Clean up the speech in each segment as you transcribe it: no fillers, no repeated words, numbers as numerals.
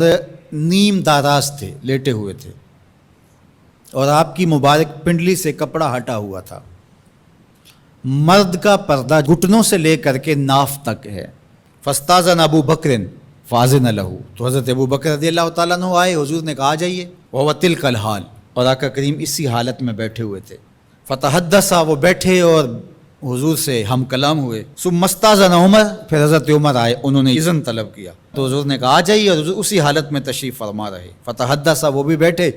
نیم داراز تھے، لیٹے ہوئے تھے اور آپ کی مبارک پنڈلی سے کپڑا ہٹا ہوا تھا۔ مرد کا پردہ گھٹنوں سے لے کر کے ناف تک ہے۔ فاستاذن ابو بکر فاذن لہ، تو حضرت ابو بکر رضی اللہ تعالیٰ عنہ آئے، حضور نے کہا جائیے۔ وہو تلک الحال، اور آقا کریم اسی حالت میں بیٹھے ہوئے تھے۔ فتحدث، وہ بیٹھے اور حضور سے ہم کلام ہوئے۔ ثم استاذن عمر، پھر حضرت عمر آئے، انہوں نے اذن طلب کیا تو حضور نے کہا آ جائیے، اور حضور اسی حالت میں تشریف فرما رہے۔ فتحدث، وہ بھی بیٹھے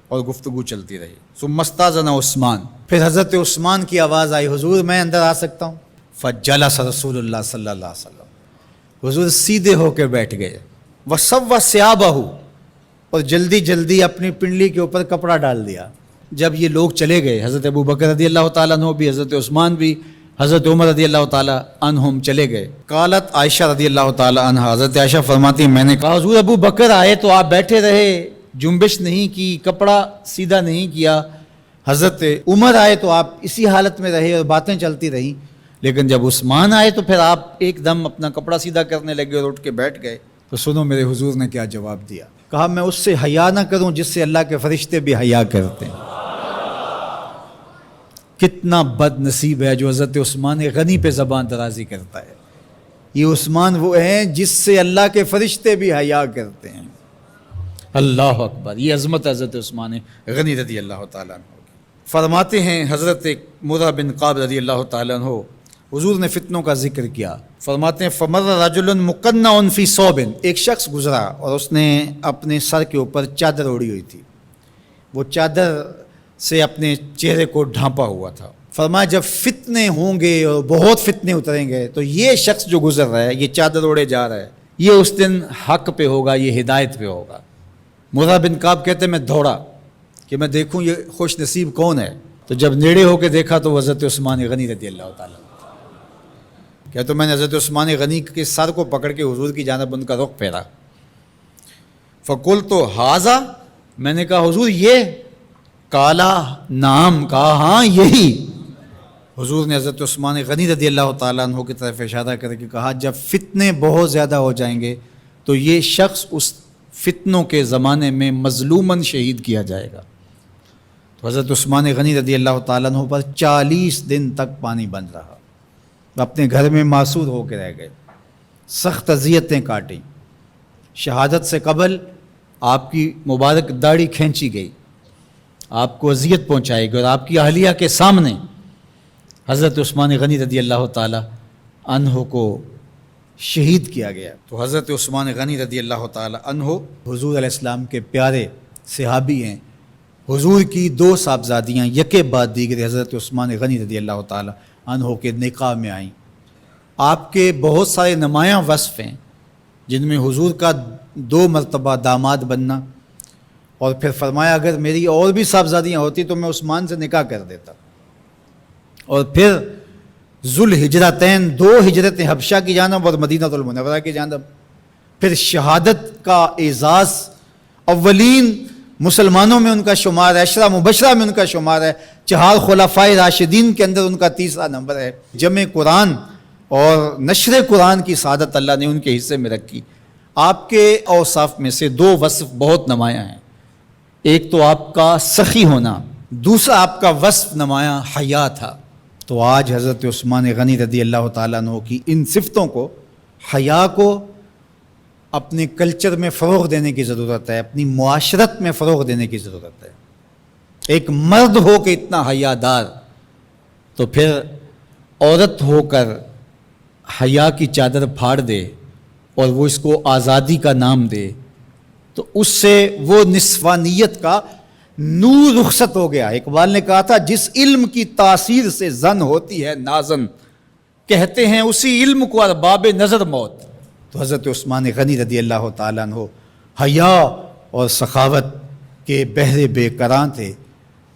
اور گفتگو چلتی رہی۔ ثم استاذن عثمان، پھر حضرت عثمان کی آواز آئی، حضور میں اندر آ سکتا ہوں؟ فجلس رسول اللہ صلی اللہ علیہ وسلم، حضور سیدھے ہو کے بیٹھ گئے۔ وسوى ثيابہ، اور جلدی جلدی اپنی پنڈلی کے اوپر کپڑا ڈال دیا۔ جب یہ لوگ چلے گئے، حضرت ابو بکر رضی اللہ تعالیٰ عنہ بھی، حضرت عثمان بھی، حضرت عمر رضی اللہ تعالیٰ عنہم چلے گئے۔ قالت عائشہ رضی اللہ تعالیٰ عنہ، حضرت عائشہ فرماتی ہیں میں نے کہا حضور ابو بکر آئے تو آپ بیٹھے رہے، جنبش نہیں کی، کپڑا سیدھا نہیں کیا۔ حضرت عمر آئے تو آپ اسی حالت میں رہے اور باتیں چلتی رہیں، لیکن جب عثمان آئے تو پھر آپ ایک دم اپنا کپڑا سیدھا کرنے لگے اور اٹھ کے بیٹھ گئے۔ تو سنو میرے حضور نے کیا جواب دیا۔ کہا میں اس سے حیا نہ کروں جس سے اللہ کے فرشتے بھی حیا کرتے ہیں۔ کتنا بد نصیب ہے جو حضرت عثمان غنی پہ زبان درازی کرتا ہے۔ یہ عثمان وہ ہیں جس سے اللہ کے فرشتے بھی حیا کرتے ہیں۔ اللہ اکبر، یہ عظمت حضرت عثمان غنی رضی اللہ تعالیٰ عنہ۔ فرماتے ہیں حضرت مرہ بن قاب رضی اللہ تعالیٰ عنہ، حضور نے فتنوں کا ذکر کیا، فرماتے ہیں فمر رجل مقنع فی ثوب، ایک شخص گزرا اور اس نے اپنے سر کے اوپر چادر اوڑھی ہوئی تھی، وہ چادر سے اپنے چہرے کو ڈھانپا ہوا تھا۔ فرمایا جب فتنے ہوں گے اور بہت فتنے اتریں گے تو یہ شخص جو گزر رہا ہے، یہ چادر اوڑھے جا رہا ہے، یہ اس دن حق پہ ہوگا، یہ ہدایت پہ ہوگا۔ مرہ بن کعب کہتے ہیں میں دوڑا کہ میں دیکھوں یہ خوش نصیب کون ہے، تو جب نیڑے ہو کے دیکھا تو حضرت عثمان غنی رضی اللہ تعالیٰ، کیا تو میں نے حضرت عثمان غنی کے سر کو پکڑ کے حضور کی جانب ان کا رخ پھیرا۔ فقلت ھذا، میں نے کہا حضور یہ؟ کالا نام، کہا ہاں یہی۔ حضور نے حضرت عثمان غنی رضی اللہ تعالیٰ عنہ کی طرف اشارہ کر کے کہا جب فتنے بہت زیادہ ہو جائیں گے تو یہ شخص اس فتنوں کے زمانے میں مظلوماً شہید کیا جائے گا۔ تو حضرت عثمان غنی رضی اللہ تعالیٰ عنہ پر 40 دن تک پانی بند رہا، اپنے گھر میں معصور ہو کے رہ گئے، سخت اذیتیں کاٹیں۔ شہادت سے قبل آپ کی مبارک داڑھی کھینچی گئی، آپ کو اذیت پہنچائی گئی، اور آپ کی اہلیہ کے سامنے حضرت عثمان غنی رضی اللہ تعالیٰ عنہ کو شہید کیا گیا۔ تو حضرت عثمان غنی رضی اللہ تعالیٰ عنہ حضور علیہ السلام کے پیارے صحابی ہیں۔ حضور کی 2 صاحبزادیاں یکے بعد دیگر حضرت عثمان غنی رضی اللہ تعالیٰ عنہ کے نکاح میں آئیں۔ آپ کے بہت سارے نمایاں وصف ہیں جن میں حضور کا 2 مرتبہ داماد بننا، اور پھر فرمایا اگر میری اور بھی صاحبزادیاں ہوتی تو میں عثمان سے نکاح کر دیتا، اور پھر ذوالہجرتین 2 ہجرتیں، حبشہ کی جانب اور مدینہ المنورہ کی جانب، پھر شہادت کا اعزاز، اولین مسلمانوں میں ان کا شمار ہے، 10 مبشرہ میں ان کا شمار ہے، 4 خلفائے راشدین کے اندر ان کا 3را نمبر ہے۔ جمع قرآن اور نشر قرآن کی سعادت اللہ نے ان کے حصے میں رکھی۔ آپ کے اوصاف میں سے 2 وصف بہت نمایاں ہیں، ایک تو آپ کا سخی ہونا، دوسرا آپ کا وصف نمایاں حیا تھا۔ تو آج حضرت عثمان غنی رضی اللہ تعالیٰ عنہ کی ان صفتوں کو، حیا کو اپنے کلچر میں فروغ دینے کی ضرورت ہے، اپنی معاشرت میں فروغ دینے کی ضرورت ہے۔ ایک مرد ہو کے اتنا حیا دار، تو پھر عورت ہو کر حیا کی چادر پھاڑ دے اور وہ اس کو آزادی کا نام دے، تو اس سے وہ نسوانیت کا نور رخصت ہو گیا۔ اقبال نے کہا تھا جس علم کی تاثیر سے زن ہوتی ہے نازن، کہتے ہیں اسی علم کو ارباب نظر موت۔ تو حضرت عثمان غنی رضی اللہ تعالیٰ عنہ حیا اور سخاوت کے بحر بے کراں تھے۔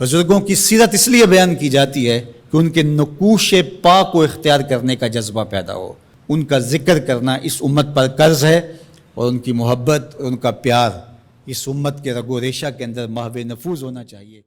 بزرگوں کی سیرت اس لیے بیان کی جاتی ہے کہ ان کے نقوش پا کو اختیار کرنے کا جذبہ پیدا ہو۔ ان کا ذکر کرنا اس امت پر قرض ہے، اور ان کی محبت اور ان کا پیار اس امت کے رگ و ریشہ کے اندر محو نفوذ ہونا چاہیے۔